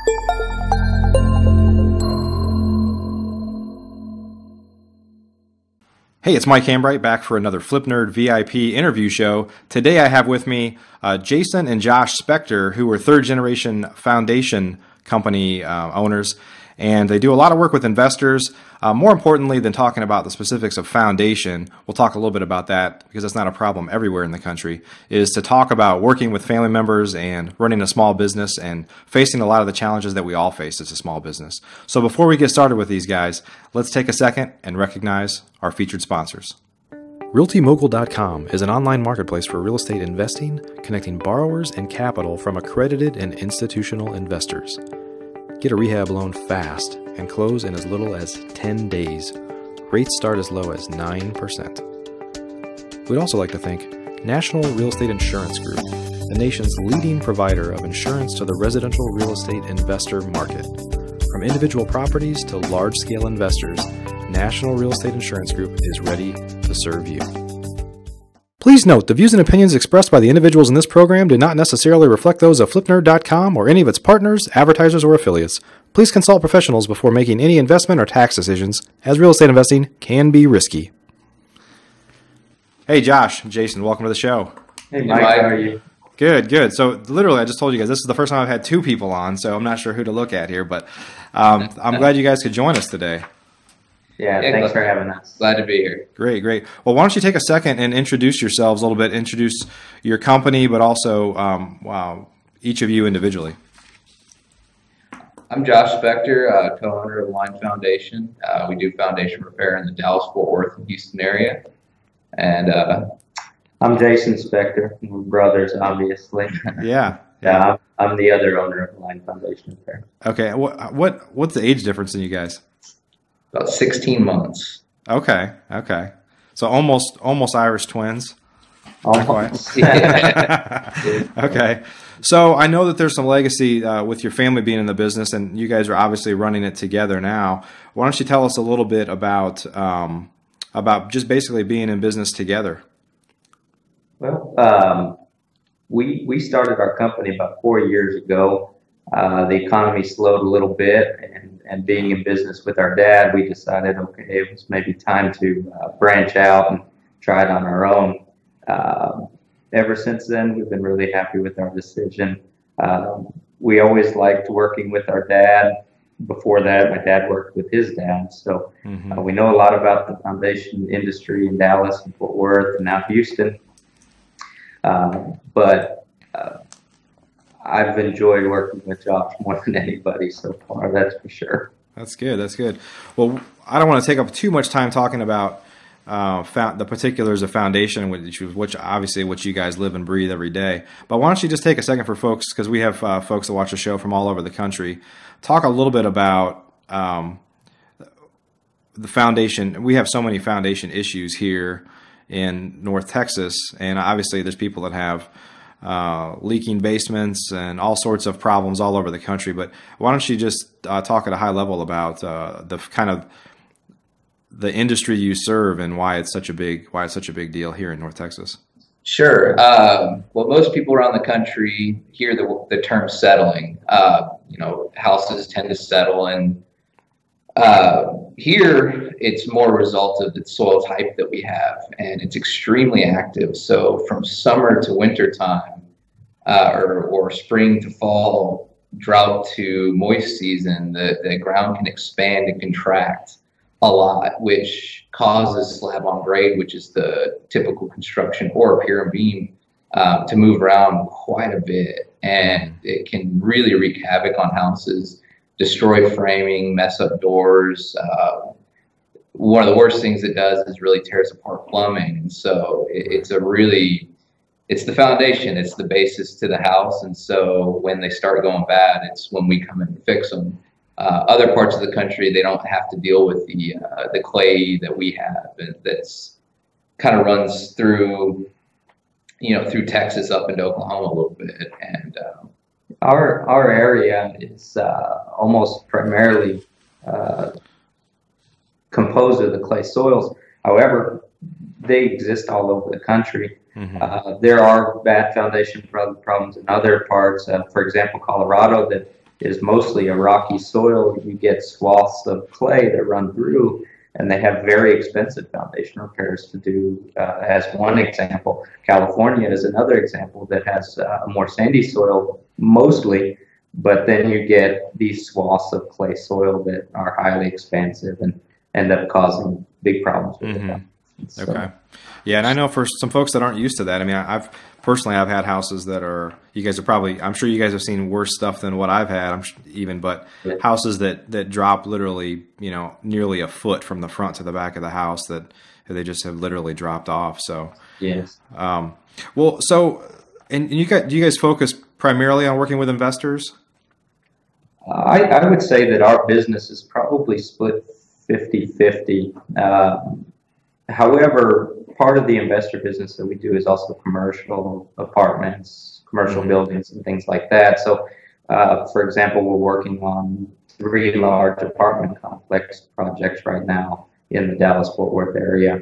Hey, it's Mike Hambright back for another Flip Nerd VIP interview show. Today I have with me Jason and Josh Spector, who are third-generation foundation company owners, and they do a lot of work with investors. More importantly than talking about the specifics of foundation, we'll talk a little bit about that because that's not a problem everywhere in the country, is to talk about working with family members and running a small business and facing a lot of the challenges that we all face as a small business. So before we get started with these guys, let's take a second and recognize our featured sponsors. RealtyMogul.com is an online marketplace for real estate investing, connecting borrowers and capital from accredited and institutional investors. Get a rehab loan fast and close in as little as 10 days. Rates start as low as 9%. We'd also like to thank National Real Estate Insurance Group, the nation's leading provider of insurance to the residential real estate investor market. From individual properties to large-scale investors, National Real Estate Insurance Group is ready to serve you. Please note, the views and opinions expressed by the individuals in this program do not necessarily reflect those of FlipNerd.com or any of its partners, advertisers, or affiliates. Please consult professionals before making any investment or tax decisions, as real estate investing can be risky. Hey, Josh, Jason, welcome to the show. Hey, Mike, how are you? Good, good. So literally, I just told you guys, this is the first time I've had two people on, so I'm not sure who to look at here, but I'm glad you guys could join us today. Yeah, thanks for having us. Glad to be here. Great, great. Well, why don't you take a second and introduce yourselves a little bit, introduce your company, but also each of you individually. I'm Josh Spector, co-owner of Line Foundation. We do foundation repair in the Dallas-Fort Worth and Houston area. And I'm Jason Spector. We're brothers, obviously. Yeah. I'm the other owner of Line Foundation Repair. Okay. What's the age difference in you guys? About 16 months. Okay. So almost Irish twins. Almost. Okay. So I know that there's some legacy with your family being in the business, and you guys are obviously running it together now. Why don't you tell us a little bit about just basically being in business together? Well, we started our company about 4 years ago. The economy slowed a little bit, and being in business with our dad, we decided, okay, it was maybe time to branch out and try it on our own. Ever since then, we've been really happy with our decision. We always liked working with our dad. Before that, my dad worked with his dad, so we know a lot about the foundation industry in Dallas and Fort Worth and now Houston. But I've enjoyed working with Josh more than anybody so far, that's for sure. That's good. That's good. Well, I don't want to take up too much time talking about the particulars of foundation, which obviously what you guys live and breathe every day. But why don't you just take a second for folks, because we have folks that watch the show from all over the country, talk a little bit about the foundation. We have so many foundation issues here in North Texas, and obviously there's people that have leaking basements and all sorts of problems all over the country. But why don't you just talk at a high level about the kind of the industry you serve and why it's such a big deal here in North Texas? Sure. Well, most people around the country hear the term settling. Houses tend to settle, and here it's more a result of the soil type that we have, and it's extremely active. So from summer to winter time, or spring to fall, drought to moist season, the ground can expand and contract a lot, which causes slab on grade, which is the typical construction, or pier and beam, to move around quite a bit, and it can really wreak havoc on houses, destroy framing, mess up doors. One of the worst things it does is really tears apart plumbing. And so it's the foundation, it's the basis to the house. And so when they start going bad, it's when we come in and fix them. Other parts of the country, they don't have to deal with the clay that we have, and that's kind of runs through Texas up into Oklahoma a little bit. And our area is almost primarily composed of the clay soils. However, they exist all over the country. There are bad foundation problems in other parts. For example, Colorado, that is mostly a rocky soil. You get swaths of clay that run through, and they have very expensive foundation repairs to do. As one example, California is another example that has a more sandy soil mostly, but then you get these swaths of clay soil that are highly expansive and end up causing big problems with them. So, okay. Yeah, and I know for some folks that aren't used to that, I mean, I've had houses that are, you guys are probably, I'm sure you guys have seen worse stuff than what I've had, but yeah. houses that drop literally, nearly a foot from the front to the back of the house, that they just have literally dropped off. So, yes. Well, so, and do you guys focus primarily on working with investors? I would say that our business is probably split 50-50. However, part of the investor business that we do is also commercial apartments, commercial buildings, and things like that. So, for example, we're working on 3 large apartment complex projects right now in the Dallas-Fort Worth area.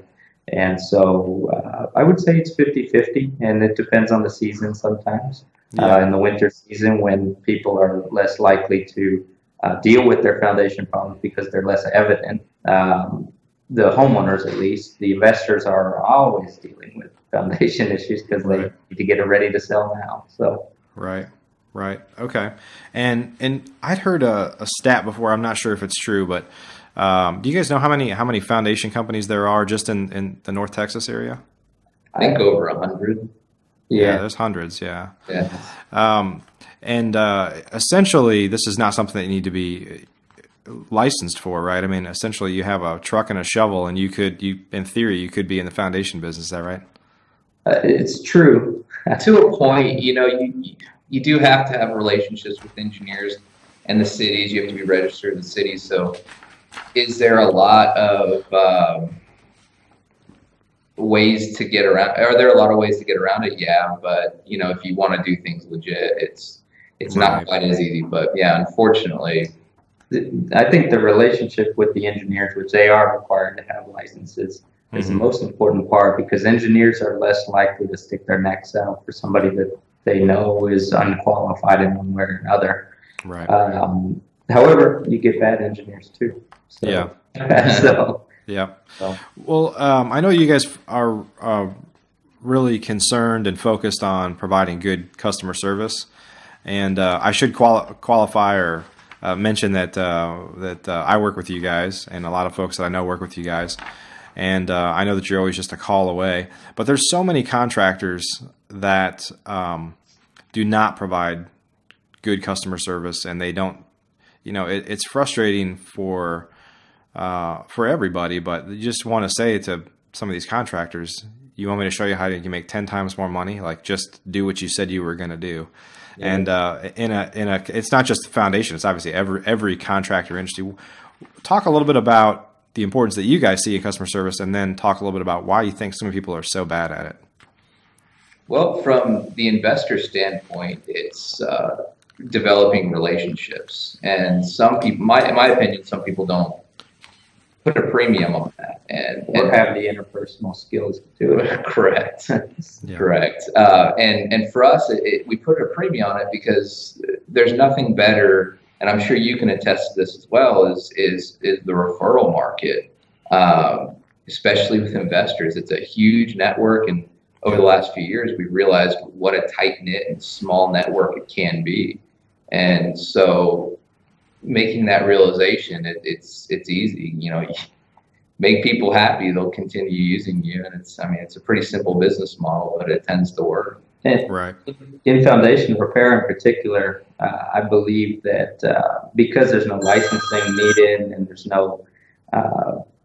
And so I would say it's 50-50, and it depends on the season sometimes. Yeah. In the winter season, when people are less likely to deal with their foundation problems because they're less evident, the homeowners, at least, the investors are always dealing with foundation issues because they need to get it ready to sell now. So Right. Okay. And I'd heard a stat before. I'm not sure if it's true, but do you guys know how many foundation companies there are just in the North Texas area? I think over 100. Yeah, there's hundreds. Yeah. Yeah. And essentially, this is not something that you need to be licensed for, right? I mean, essentially, you have a truck and a shovel, and in theory, you could be in the foundation business. Is that right? It's true. To a point, you do have to have relationships with engineers and the cities. You have to be registered in the cities. So, is there a lot of ways to get around? Are there a lot of ways to get around it? Yeah, but if you want to do things legit, it's not quite as easy. But yeah, unfortunately, I think the relationship with the engineers, which they are required to have licenses, is the most important part, because engineers are less likely to stick their necks out for somebody that they know is unqualified in one way or another. Right. However, you get bad engineers too. So, yeah. So. Yeah. Well, I know you guys are really concerned and focused on providing good customer service, and I should qualify or mention that I work with you guys, and a lot of folks that I know work with you guys, and I know that you're always just a call away. But there's so many contractors that do not provide good customer service, and they don't. It's frustrating for everybody, but you just want to say to some of these contractors, you want me to show you how you can make 10 times more money? Like, just do what you said you were going to do. Yeah. And it's not just the foundation, it's obviously every contractor industry. Talk a little bit about the importance that you guys see in customer service, and then talk a little bit about why you think so many people are so bad at it. Well, from the investor standpoint, it's developing relationships, and some people, in my opinion, some people don't put a premium on that, and have the interpersonal skills to do it. Correct. Yeah. Correct. And for us, we put a premium on it because there's nothing better, and I'm sure you can attest to this as well, is the referral market, especially with investors. It's a huge network, and over the last few years, we've realized what a tight-knit and small network it can be. And so making that realization, it's easy. Make people happy, they'll continue using you, and it's a pretty simple business model, but it tends to work. Right. In foundation repair in particular, I believe that because there's no licensing needed and there's no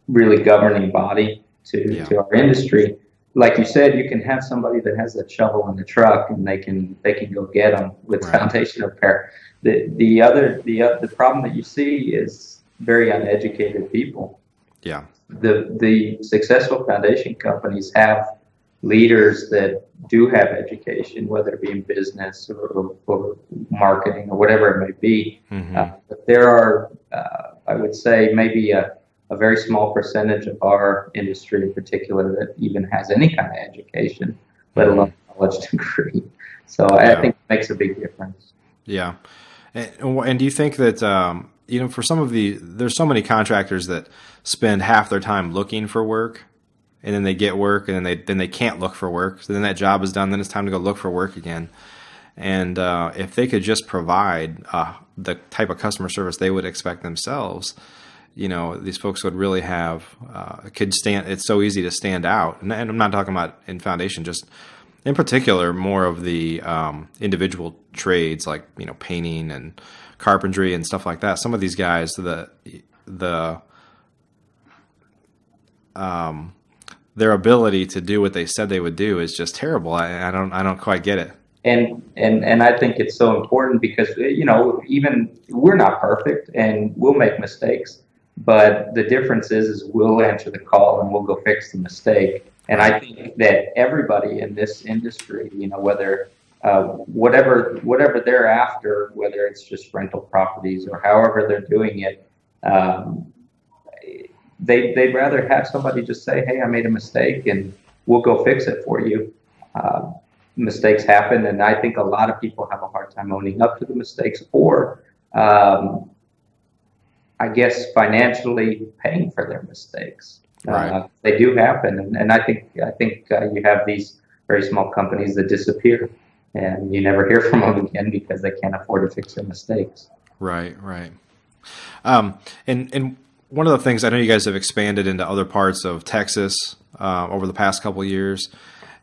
really governing body to our industry, like you said, you can have somebody that has that shovel in the truck, and they can go get them with foundation repair. The problem that you see is very uneducated people. Yeah. The successful foundation companies have leaders that do have education, whether it be in business or marketing or whatever it may be. But there are, I would say, maybe a very small percentage of our industry in particular that even has any kind of education, let alone a college degree. So I think it makes a big difference. Yeah. And do you think that, for some of there's so many contractors that spend half their time looking for work, and then they get work, and then they can't look for work. So then that job is done. Then it's time to go look for work again. And if they could just provide the type of customer service they would expect themselves, these folks would really it's so easy to stand out. And I'm not talking about in foundation, just in particular, more of the individual trades like, painting and carpentry and stuff like that. Some of these guys, their ability to do what they said they would do is just terrible. I don't quite get it. And I think it's so important because, even we're not perfect and we'll make mistakes, but the difference is we'll answer the call and we'll go fix the mistake. And I think that everybody in this industry, whether whatever they're after, whether it's just rental properties or however they're doing it, they'd rather have somebody just say, "Hey, I made a mistake, and we'll go fix it for you." Mistakes happen, and I think a lot of people have a hard time owning up to the mistakes, or I guess financially paying for their mistakes. Right. They do happen, and I think you have these very small companies that disappear, and you never hear from them again because they can't afford to fix their mistakes. Right. And one of the things, I know you guys have expanded into other parts of Texas over the past couple of years,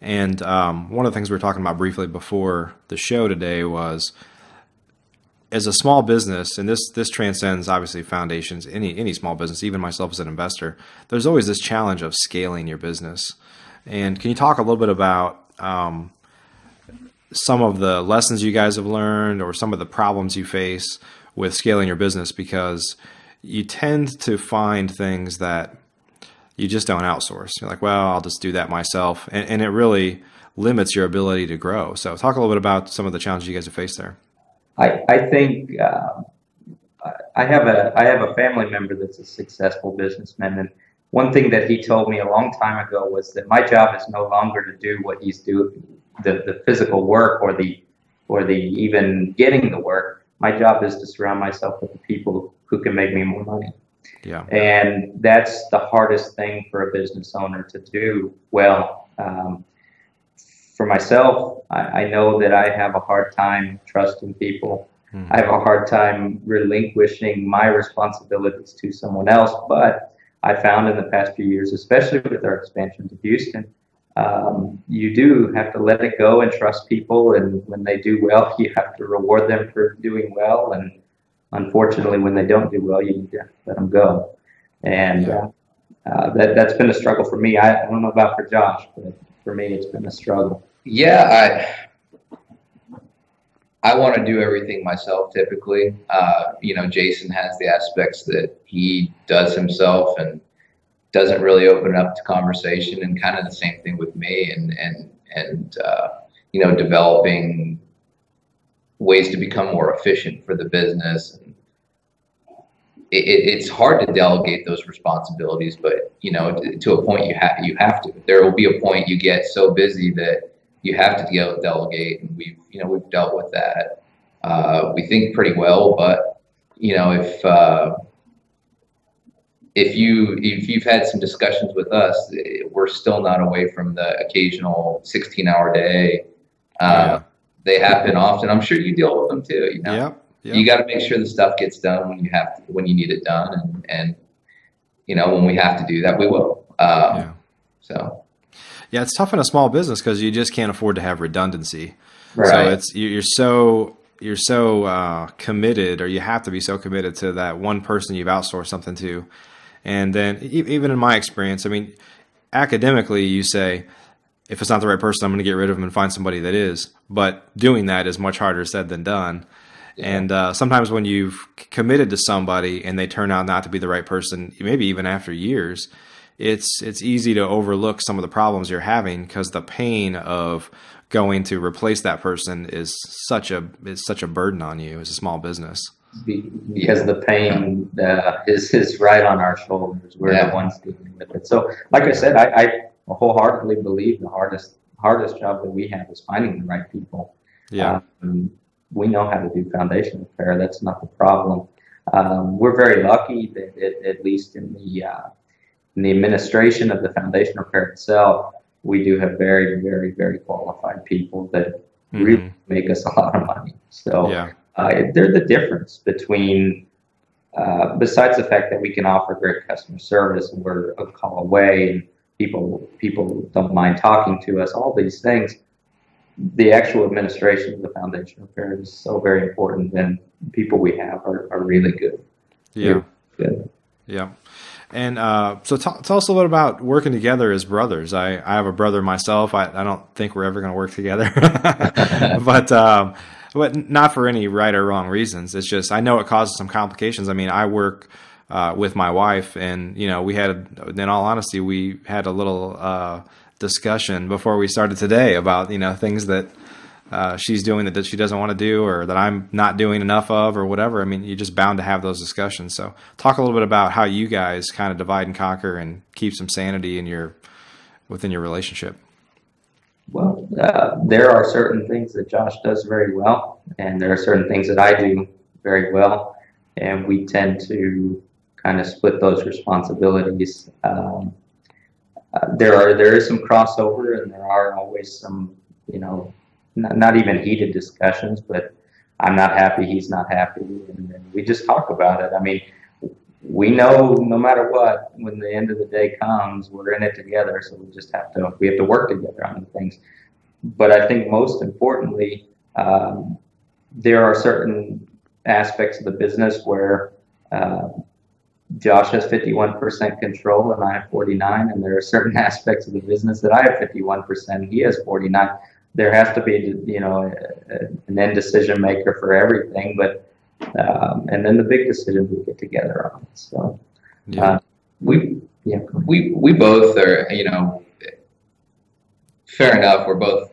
and one of the things we were talking about briefly before the show today was, as a small business, and this transcends obviously foundations, any small business, even myself as an investor, there's always this challenge of scaling your business. And can you talk a little bit about some of the lessons you guys have learned or some of the problems you face with scaling your business? Because you tend to find things that you just don't outsource. You're like, well, I'll just do that myself. And it really limits your ability to grow. So talk a little bit about some of the challenges you guys have faced there. I think I have a family member that's a successful businessman, and one thing that he told me a long time ago was that my job is no longer to do what he's doing, the physical work or the even getting the work. My job is to surround myself with the people who can make me more money. Yeah. And that's the hardest thing for a business owner to do well. For myself, I know that I have a hard time trusting people. I have a hard time relinquishing my responsibilities to someone else. But I found in the past few years, especially with our expansion to Houston, you do have to let it go and trust people. And when they do well, you have to reward them for doing well. And unfortunately, when they don't do well, you need to let them go. And that's been a struggle for me. I don't know about for Josh, but for me, it's been a struggle. Yeah, I want to do everything myself typically. Jason has the aspects that he does himself and doesn't really open up to conversation, and kind of the same thing with me and developing ways to become more efficient for the business. And it's hard to delegate those responsibilities, but to a point you have to. There will be a point you get so busy that you have to delegate, and we've dealt with that. We think pretty well, but if you've had some discussions with us, we're still not away from the occasional 16-hour day. They happen often. I'm sure you deal with them too. Yep. You got to make sure the stuff gets done when you need it done, and when we have to do that, we will. So. Yeah, it's tough in a small business because you just can't afford to have redundancy. Right. So you're so committed, or you have to be so committed to that one person you've outsourced something to. And then even in my experience, I mean, academically, you say, if it's not the right person, I'm going to get rid of them and find somebody that is. But doing that is much harder said than done. Yeah. And sometimes when you've committed to somebody and they turn out not to be the right person, maybe even after years, it's easy to overlook some of the problems you're having because the pain of going to replace that person is such a burden on you as a small business. Because the pain is right on our shoulders. We're the ones dealing with it. So, like I said, I wholeheartedly believe the hardest job that we have is finding the right people. Yeah. we know how to do foundation repair. That's not the problem. We're very lucky that at least in the administration of the foundation repair itself, we do have very, very, very qualified people that really make us a lot of money. So they're the difference between, besides the fact that we can offer great customer service and we're a call away and people don't mind talking to us, all these things, the actual administration of the foundation repair is so very important, and people we have are really good. Yeah. Good. Yeah. And so tell us a little bit about working together as brothers. I have a brother myself. I don't think we're ever going to work together, but not for any right or wrong reasons. It's just I know it causes some complications. I mean, I work with my wife, and we had, in all honesty, we had a little discussion before we started today about things that she's doing that she doesn't want to do, or that I'm not doing enough of, or whatever. I mean, you're just bound to have those discussions. So talk a little bit about how you guys kind of divide and conquer and keep some sanity within your relationship. Well, there are certain things that Josh does very well, and there are certain things that I do very well, and we tend to kind of split those responsibilities. There is some crossover, and there are always some, not even heated discussions, but I'm not happy, he's not happy, and we just talk about it. I mean, we know no matter what, when the end of the day comes, we're in it together, so we have to work together on things. But I think most importantly, there are certain aspects of the business where Josh has 51% control and I have 49%, and there are certain aspects of the business that I have 51% and he has 49%. There has to be, an end decision maker for everything, but and then the big decisions we get together on. So we both are, fair enough. We're both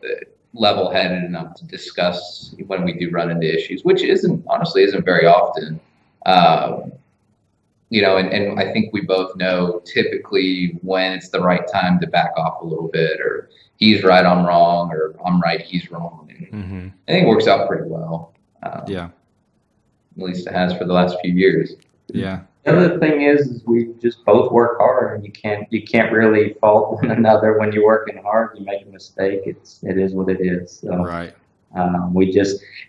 level-headed enough to discuss when we do run into issues, which honestly isn't very often. And I think we both know typically when it's the right time to back off a little bit, or he's right, I'm wrong, or I'm right, he's wrong. And I think it works out pretty well. At least it has for the last few years. Yeah. The other thing is we just both work hard, and you can't really fault one another when you're working hard. You make a mistake, it is what it is. So, right.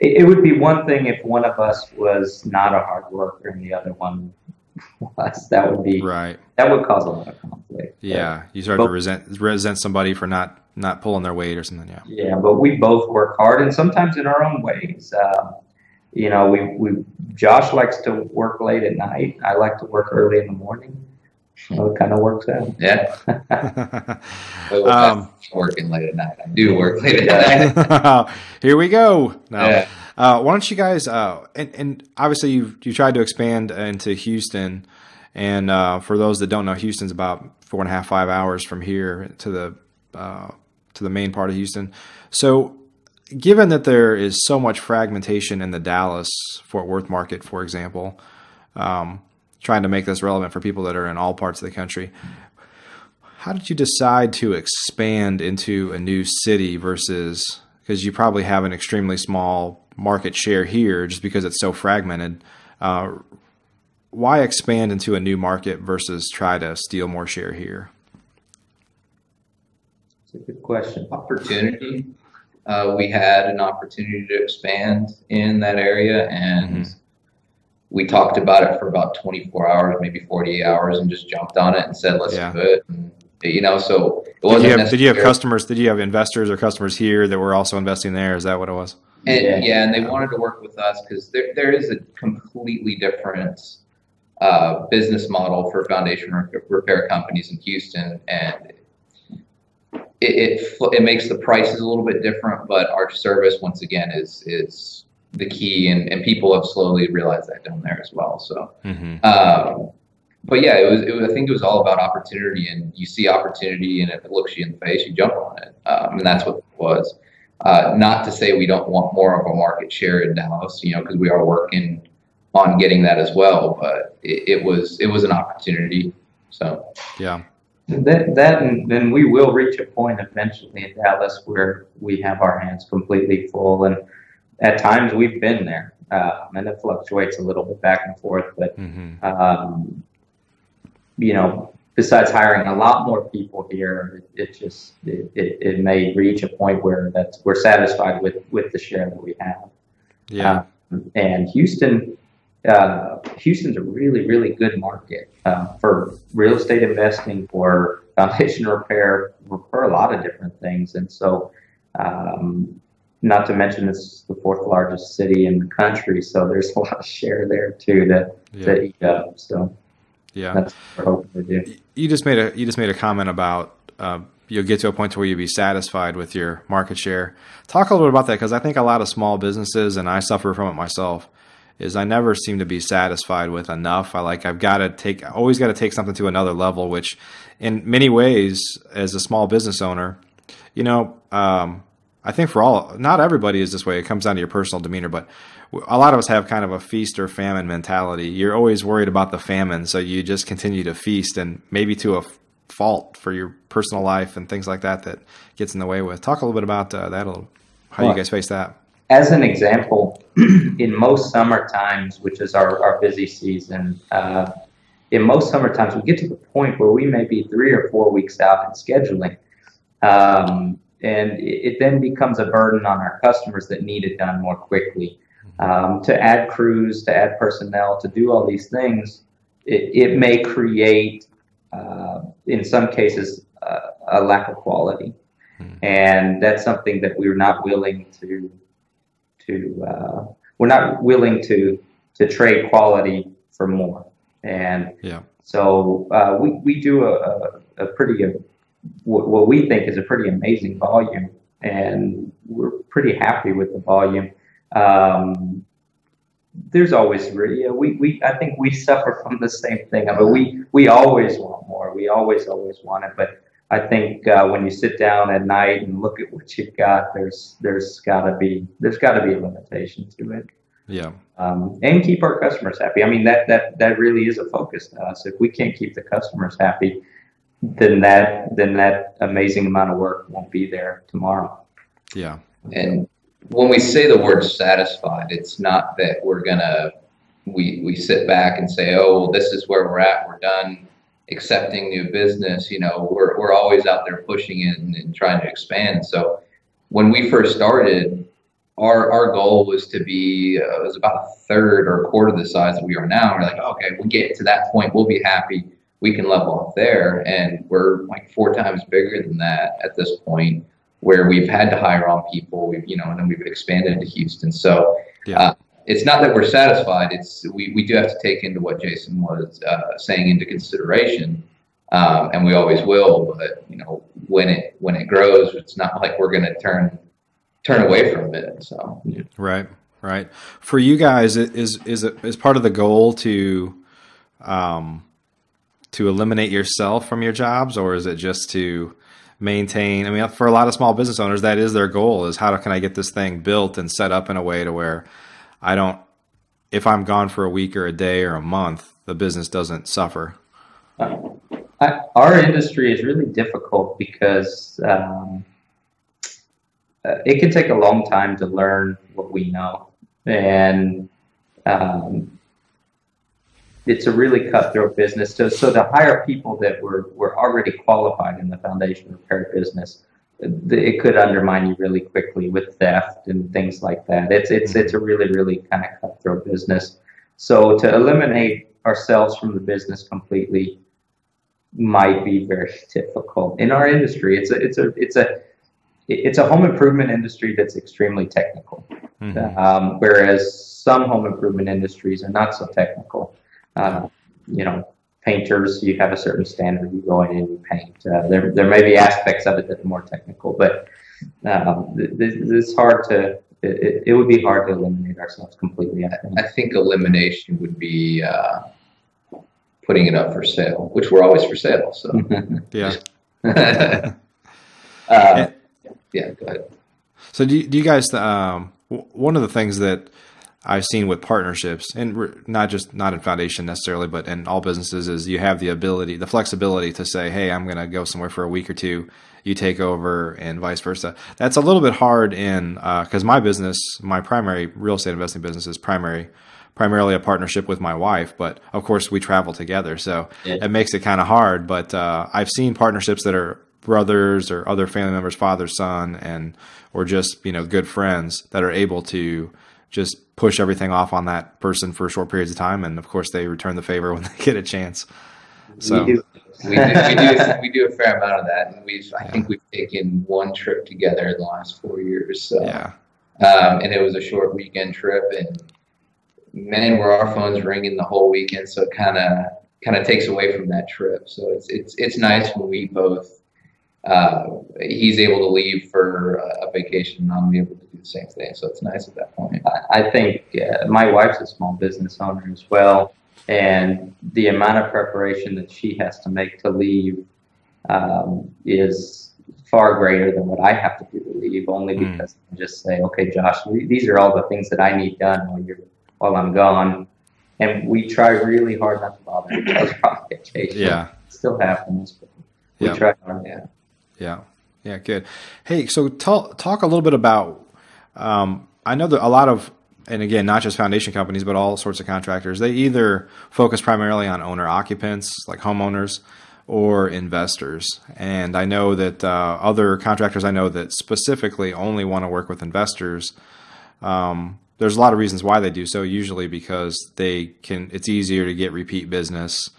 It would be one thing if one of us was not a hard worker and the other one was. That would be right. That would cause a lot of conflict. Yeah, you start to resent somebody for not pulling their weight or something. Yeah. Yeah, but we both work hard, and sometimes in our own ways. Josh likes to work late at night. I like to work early in the morning. So it kind of works out. Yeah. Working late at night. I do work late at night. Here we go. Now, yeah. Why don't you guys? And obviously you tried to expand into Houston, and for those that don't know, Houston's about 4.5, 5 hours from here to the main part of Houston. So, given that there is so much fragmentation in the Dallas-Fort Worth market, for example, trying to make this relevant for people that are in all parts of the country, how did you decide to expand into a new city versus, because you probably have an extremely small market share here just because it's so fragmented, why expand into a new market versus try to steal more share here? It's a good question. Opportunity. We had an opportunity to expand in that area, and we talked about it for about 24 hours, maybe 48 hours, and just jumped on it and said, let's do it. And, so it wasn't Did you have customers, did you have investors or customers here that were also investing there? Is that what it was? And, and they wanted to work with us because there is a completely different business model for foundation repair companies in Houston, and it makes the prices a little bit different, but our service once again is the key, and people have slowly realized that down there as well. So, but yeah, it was. I think it was all about opportunity, and you see opportunity, and if it looks you in the face, you jump on it, and that's what it was. Not to say we don't want more of a market share in Dallas, because we are working on getting that as well. But it was an opportunity. So yeah. Then we will reach a point eventually in Dallas where we have our hands completely full, and at times we've been there, and it fluctuates a little bit back and forth. But you know, besides hiring a lot more people here, it may reach a point where we're satisfied with the share that we have. Yeah. And Houston's a really, really good market for real estate investing, for foundation repair, for a lot of different things. And so, not to mention it's the fourth largest city in the country, so there's a lot of share there too to eat up. So yeah, that's what we're hoping to do. You just made a comment about you'll get to a point where you'll be satisfied with your market share. Talk a little bit about that, because I think a lot of small businesses, and I suffer from it myself, is I never seem to be satisfied with enough. I've always got to take something to another level, which in many ways, as a small business owner, you know, I think not everybody is this way. It comes down to your personal demeanor, but a lot of us have kind of a feast or famine mentality. You're always worried about the famine, so you just continue to feast, and maybe to a fault for your personal life and things like that gets in the way with. Talk a little bit about that a little, how you guys face that. As an example, in most summer times, which is our busy season, in most summer times, we get to the point where we may be 3 or 4 weeks out in scheduling. And it then becomes a burden on our customers that need it done more quickly. To add crews, to add personnel, to do all these things, it may create, in some cases, a lack of quality. And that's something that we're not willing to trade quality for more. And so we do a pretty, what we think is a pretty amazing volume, and we're pretty happy with the volume. There's always I think we suffer from the same thing. I mean, we always want more. We always want it. But I think when you sit down at night and look at what you've got, there's gotta be a limitation to it. Yeah. And keep our customers happy. I mean, that really is a focus to us. If we can't keep the customers happy, then that amazing amount of work won't be there tomorrow. Yeah. And when we say the word satisfied, it's not that we sit back and say, oh, well, this is where we're at, we're done accepting new business. You know, we're always out there pushing it and trying to expand. So when we first started, our goal was to be it was about a third or a quarter the size that we are now. We're like, okay, we'll get to that point, we'll be happy, we can level off there. And we're like 4 times bigger than that at this point, where we've had to hire on people, and then we've expanded to Houston. So it's not that we're satisfied. It's we do have to take into what Jason was saying into consideration, and we always will. But when it grows, it's not like we're going to turn away from it. So right. For you guys, is part of the goal to eliminate yourself from your jobs, or is it just to maintain? I mean, for a lot of small business owners, that is their goal, is how can I get this thing built and set up in a way to where if I'm gone for a week or a day or a month, the business doesn't suffer. Our industry is really difficult because it can take a long time to learn what we know. And it's a really cutthroat business. So to hire people that were already qualified in the foundation repair business, it could undermine you really quickly with theft and things like that. It's a really, really kind of cutthroat business. So to eliminate ourselves from the business completely might be very difficult. In our industry, it's a home improvement industry that's extremely technical, whereas some home improvement industries are not so technical. Painters, you have a certain standard, you go in and you paint. There may be aspects of it that are more technical, but it's hard to. It would be hard to eliminate ourselves completely. I think elimination would be putting it up for sale, which we're always for sale. So yeah. Yeah, go ahead. So do you guys? One of the things that I've seen with partnerships, and not in foundation necessarily, but in all businesses, is you have the flexibility to say, hey, I'm going to go somewhere for a week or two, you take over, and vice versa. That's a little bit hard because my primary real estate investing business is primarily a partnership with my wife, but of course we travel together. So it makes it kind of hard, but I've seen partnerships that are brothers or other family members, father, son, or just, good friends that are able to just push everything off on that person for short periods of time. And of course they return the favor when they get a chance. So we do a fair amount of that. And I think we've taken one trip together in the last 4 years. So, and it was a short weekend trip, and man, were our phones ringing the whole weekend. So it kind of takes away from that trip. So it's nice when we both, he's able to leave for a vacation and I'm able to do the same thing. So it's nice at that point. I think my wife's a small business owner as well, and the amount of preparation that she has to make to leave is far greater than what I have to do to leave, only because I just say, okay, Josh, these are all the things that I need done while I'm gone. And we try really hard not to bother each other on vacation. Yeah. It still happens, but we try hard. Yeah, good. Hey, so talk a little bit about, I know that a lot of, and again, not just foundation companies, but all sorts of contractors, they either focus primarily on owner occupants, like homeowners, or investors. And I know that other contractors I know that specifically only want to work with investors. There's a lot of reasons why they do so, usually because it's easier to get repeat business.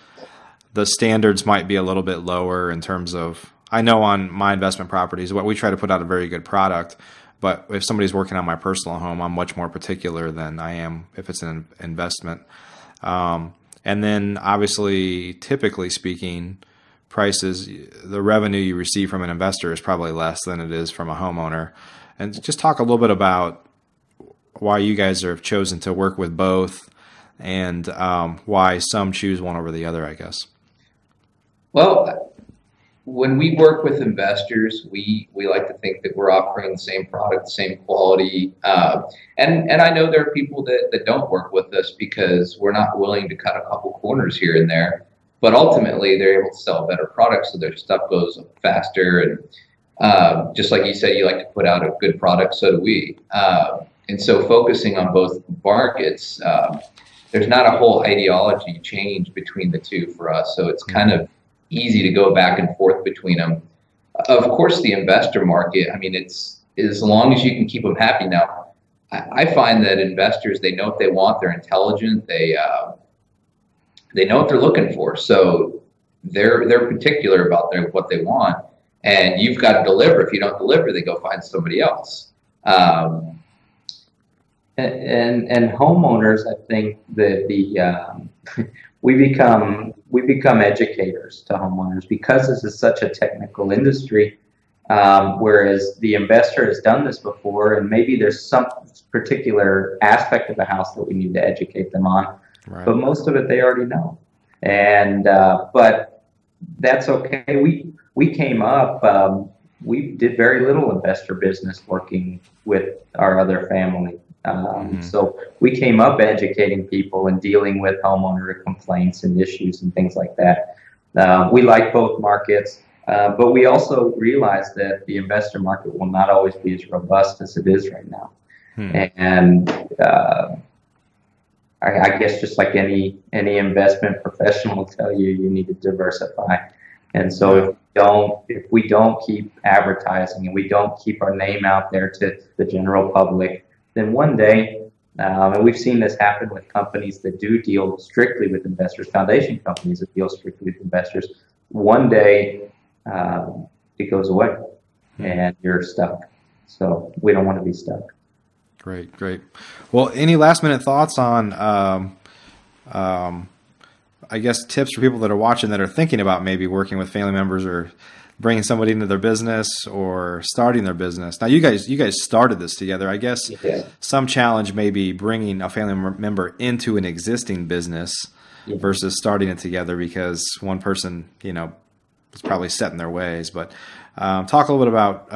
The standards might be a little bit lower in terms of, I know on my investment properties, what we try to put out a very good product, but if somebody's working on my personal home, I'm much more particular than I am if it's an investment. And then obviously, typically speaking, prices, the revenue you receive from an investor is probably less than it is from a homeowner. And just talk a little bit about why you guys have chosen to work with both, and why some choose one over the other, I guess. Well, when we work with investors, we like to think that we're offering the same product, the same quality. And I know there are people that don't work with us because we're not willing to cut a couple corners here and there. But ultimately, they're able to sell a better product, so their stuff goes faster. And just like you said, you like to put out a good product, so do we. And so focusing on both markets, there's not a whole ideology change between the two for us. So it's kind of easy to go back and forth between them. Of course, the investor market, I mean, it's as long as you can keep them happy. Now, I find that investors, they know what they want. They're intelligent. They know what they're looking for. So they're particular about what they want. And you've got to deliver. If you don't deliver, they go find somebody else. And homeowners, I think that we become educators to homeowners because this is such a technical industry. Whereas the investor has done this before, and maybe there's some particular aspect of the house that we need to educate them on. Right. But most of it they already know, and but that's okay. We came up. We did very little investor business working with our other family. So we came up educating people and dealing with homeowner complaints and issues and things like that. We like both markets, but we also realize that the investor market will not always be as robust as it is right now. And I guess just like any investment professional will tell you, you need to diversify. And so if we don't keep advertising and we don't keep our name out there to the general public, then one day, and we've seen this happen with companies that do deal strictly with investors, foundation companies that deal strictly with investors, one day it goes away and you're stuck. So we don't want to be stuck. Great. Well, any last minute thoughts on, I guess, tips for people that are watching that are thinking about maybe working with family members or bringing somebody into their business or starting their business? Now, you guys started this together. I guess some challenge may be bringing a family member into an existing business versus starting it together because one person, is probably set in their ways. But talk a little bit about,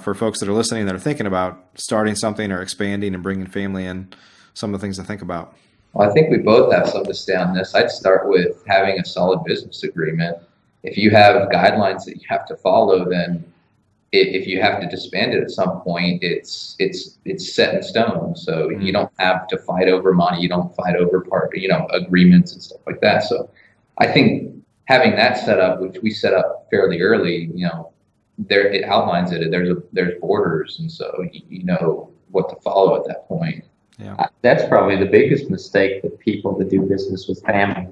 for folks that are listening that are thinking about starting something or expanding and bringing family in, some of the things to think about? Well, I think we both have some to say on this. I'd start with having a solid business agreement. If you have guidelines that you have to follow, then if you have to disband it at some point, it's set in stone. So you don't have to fight over money. You don't fight over agreements and stuff like that. So I think having that set up, which we set up fairly early, there it outlines it. There's borders, and so you know what to follow at that point. Yeah, that's probably the biggest mistake that people that do business with family.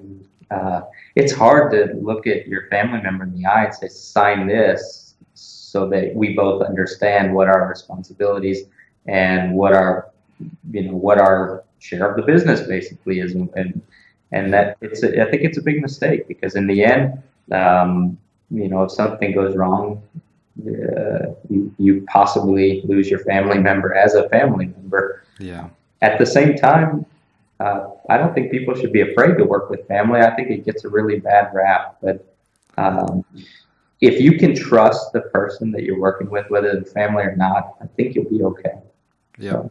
It's hard to look at your family member in the eye and say, sign this, so that we both understand what our responsibilities and what our share of the business basically is, and that I think it's a big mistake, because in the end, if something goes wrong, you possibly lose your family member as a family member. Yeah. At the same time, I don't think people should be afraid to work with family. I think it gets a really bad rap, but if you can trust the person that you're working with, whether the family or not, I think you'll be okay. Yeah.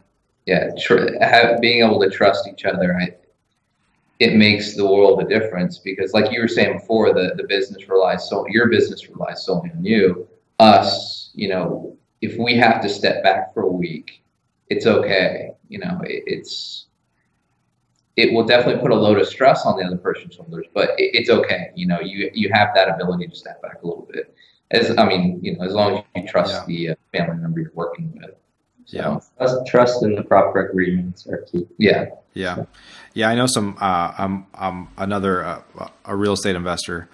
So, yeah, being able to trust each other, it makes the world a difference, because like you were saying before, your business relies solely on you. Us, if we have to step back for a week, it's okay. It will definitely put a load of stress on the other person's shoulders, but it's okay. You have that ability to step back a little bit. As long as you trust the family member you're working with. So, trust in the proper agreements are key. Yeah. Yeah. Yeah. I know I'm another, a real estate investor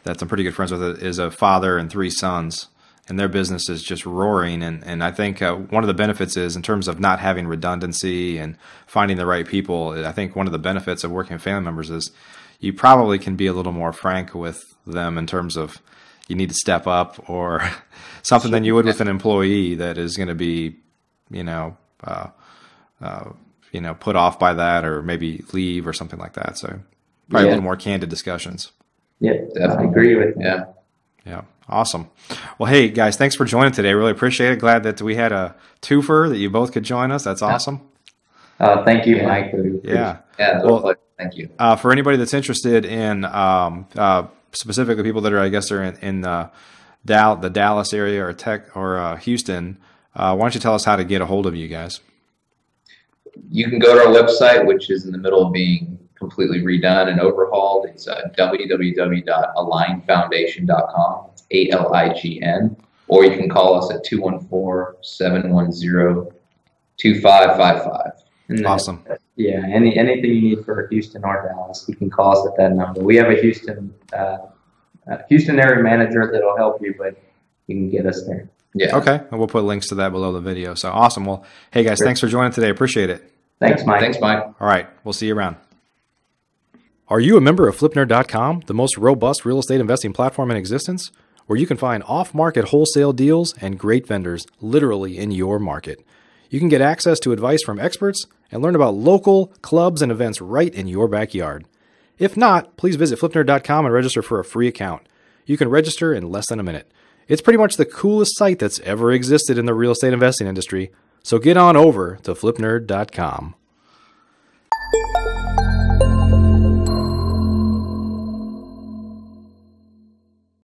that I'm pretty good friends with is a father and 3 sons, and their business is just roaring. And I think one of the benefits is, in terms of not having redundancy and finding the right people, I think one of the benefits of working with family members is you probably can be a little more frank with them in terms of you need to step up or something than you would with an employee that is going to be, put off by that, or maybe leave or something like that. So probably a little more candid discussions. Yeah, definitely agree with you. Yeah. Yeah. Awesome. Well, hey guys, thanks for joining today. Really appreciate it. Glad that we had a twofer that you both could join us. That's awesome. Thank you, Mike. Yeah. Well, thank you. For anybody that's interested in, specifically people that are in the Dallas area or Houston, why don't you tell us how to get a hold of you guys? You can go to our website, which is in the middle of being completely redone and overhauled. It's www.alignfoundation.com, ALIGN, or you can call us at 214-710-2555. Awesome. Yeah, anything you need for Houston or Dallas, you can call us at that number. We have a Houston area manager that'll help you, but you can get us there. Yeah. Okay. And we'll put links to that below the video. So awesome. Well, hey guys, thanks for joining today. Appreciate it. Thanks, Mike. Thanks, Mike. All right. We'll see you around. Are you a member of flipnerd.com, the most robust real estate investing platform in existence, where you can find off-market wholesale deals and great vendors literally in your market? You can get access to advice from experts and learn about local clubs and events right in your backyard. If not, please visit flipnerd.com and register for a free account. You can register in less than a minute. It's pretty much the coolest site that's ever existed in the real estate investing industry. So get on over to flipnerd.com.